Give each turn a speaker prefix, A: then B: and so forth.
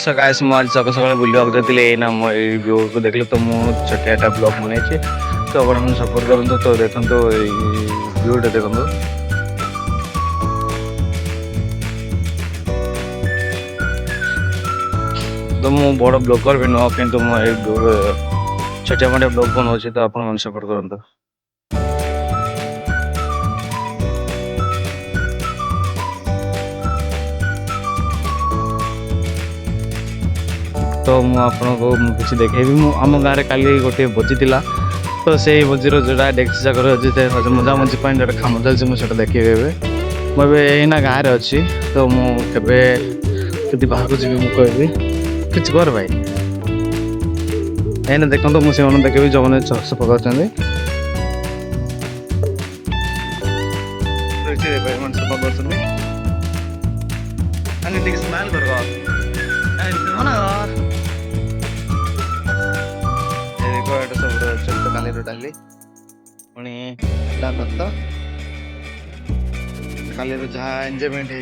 A: So guys मु आज सकाळ सकाळ बुलिବାକୁ ଯାଇଥିଲି ଏଇନା ମୁଁ ଏଇ व्यू को देखले तो ମୁଁ ଛୋଟିଆଟା ବ୍ଲଗ ବନେଇଛି ତ ଆପଣ ମାନେ ସପୋର୍ଟ କରନ୍ତୁ ତ ଦେଖନ୍ତୁ ଏଇ ଭିଉଟା ଦେଖନ୍ତୁ ତ ମୁଁ ବଡ଼ ବ୍ଲଗର ବି ନୁହଁ କିନ୍ତୁ ମୁଁ ଏଇ ଛୋଟିଆ ମୋଟିଆ ବ୍ଲଗ ବନଉଛି ତ ଆପଣ ମାନେ ସପୋର୍ଟ କରନ୍ତୁ। तो मु आपको किसी देखेबी मु आम गाँव में काली गोटे भोजी थिला तो से भोजीर जोड़ा डेक्स जाकर अच्छे मजा मजी जो काम चलती मुझे देखिए मुझे एना गाँव में अच्छी तो मुझे बाहर को जी मुझे किसी कर भाई एना देखो तो मुझे देखेबी जो मैंने चाष पकाऊँ स्माइल कर सब काली डाली पुणी काली जहाँ एंजॉयमेंट है